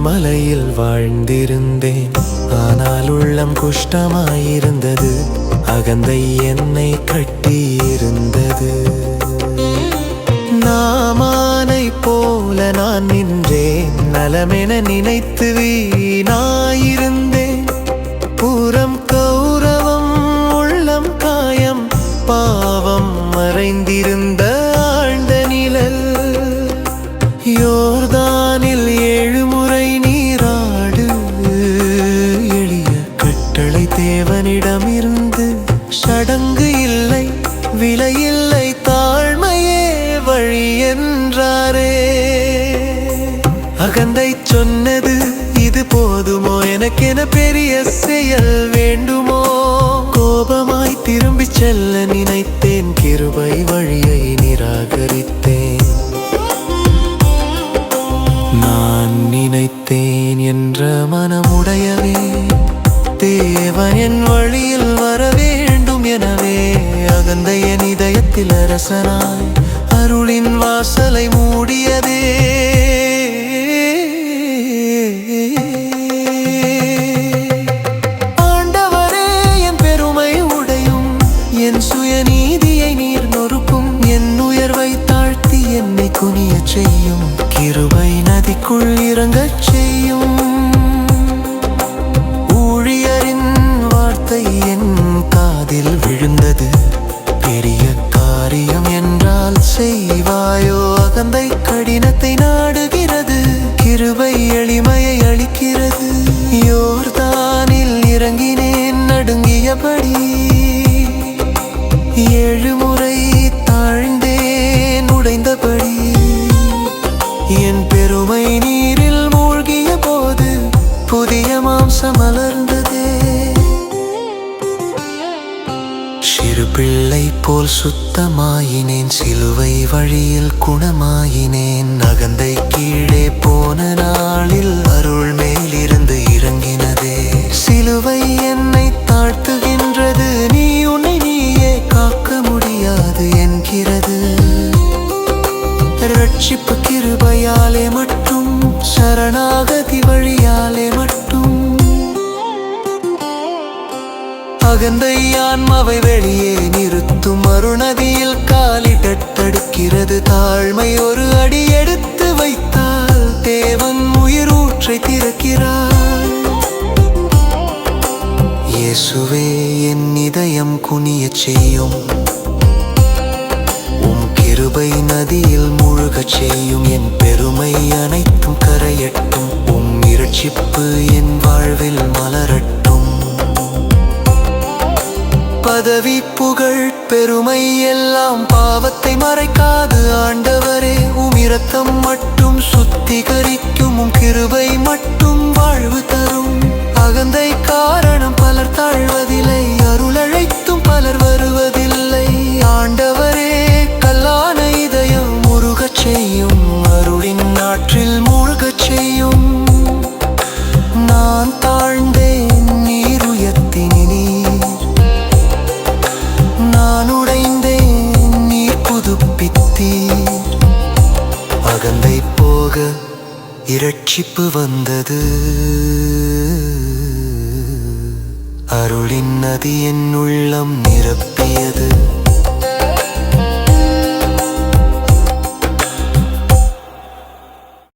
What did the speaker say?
மலையில் வாழ்ந்திருந்தேன். ஆனால் உள்ளம் குஷ்டமாயிருந்தது. அகந்தை என்னை கட்டியிருந்தது. நாமானை போல நான் நின்றேன். நலமென நினைத்து வீணாயிருந்தேன். புறம் கௌரவம், உள்ளம் காயம், பாவம் மறைந்திருந்த ஆழ்ந்த நிழல். யோர்தானில் 7 முறை நீராடு. எளிய கட்டளை தேவனிடமிருந்து. சடங்கு இல்லை, விலையில்லை, தாழ்மையே வழி என்றாரே. அகந்தை சொன்னது, இது போதுமோ, எனக்கென பெரிய செயல் வேண்டுமோ? கோபமாய் திரும்பிச் செல்ல நினைத்தேன். கிருபை வழியை நிராகரித்தேன். நான் நினைத்தேன் என்ற மனமுடையவே. தேவன் என் வழியில் வர வேண்டும் எனவே. அகந்தை என் இதயத்தில் அரசனாய் அருளின் வாசலை மூடியதே. ஆண்டவரே, என் பெருமை உடையும். என் சுயநீதியை நீர் நொறுக்கும். என் உயர்வை தாழ்த்தி என்னை குனியச் செய்யும். கிருபை நதிக்குள் இறங்கச் செய்யும். ஊழியரின் வார்த்தை என் காதில் விழுந்தது. பெரிய காரியம் என்றால் செய்வாயோ? அகந்தை கடினத்தை நாடுகிறது. கிருபை எளிமையை அளிக்கிறது. யோர்தானில் இறங்கினேன் நடுங்கியபடி. 7 முறை தாழ்ந்தேன் உடைந்தபடி. என் பெருமை நீரில் மூழ்கிய போது புதிய மாம்சம் மலர்ந்ததே. சிறு பிள்ளை போல் சுத்தமாயினேன். சிலுவை வழியில் குணமாயினேன். அகந்தை கீழே போன நாளில் அருள் மேலிருந்து இறங்கினதே. சிலுவை என்னை தாழ்த்துகின்றது. நீ உன்னை நீயே காக்க முடியாது என்கிறது. ரட்சிப்பு கிருபையாலே மட்டும், சரணாகதி வழியாலே மட்டும். அகந்தை ஆன்மாவை வெளியே நிறுத்தும். அருணதியில் காலிடத் தடுக்கிறது. தாழ்மை ஒரு அடி எடுத்து வைத்தால் தேவன் உயிர் ஊற்றை திறக்கிறார். இயேசுவே, என் இதயம் குனியச் செய்யும். கிருபை நதியில் முழுகச் செய்யும். என் பெருமை அனைத்தும் கரையட்டும். இரட்சிப்பு என் வாழ்வில் மலரட்டும். பதவி, புகழ், பெருமை எல்லாம் பாவத்தை மறைக்காது. ஆண்டவரே, இரத்தம் மட்டும் சுத்திகரிக்கும். கிருபை மட்டும் வாழ்வு தரும். அகந்தை காரணம் பலர் தாழ்வதில்லை. அருள் அழைத்தும் பலர் வருவதில்லை. ஆண்டவரே, கல்லான இதயம் முருகச் செய்யும். அருளின் நாற்றில் மூழ்கச் செய்யும். நான் தாழ்ந்தேன், நீர் உயர்த்தினீர். நான் உடைந்தேன், நீர் புதுப்பித்தீர். அகந்தை போக இரட்சிப்பு வந்தது. அருளின் நதி என் உள்ளம் நிரப்பியது.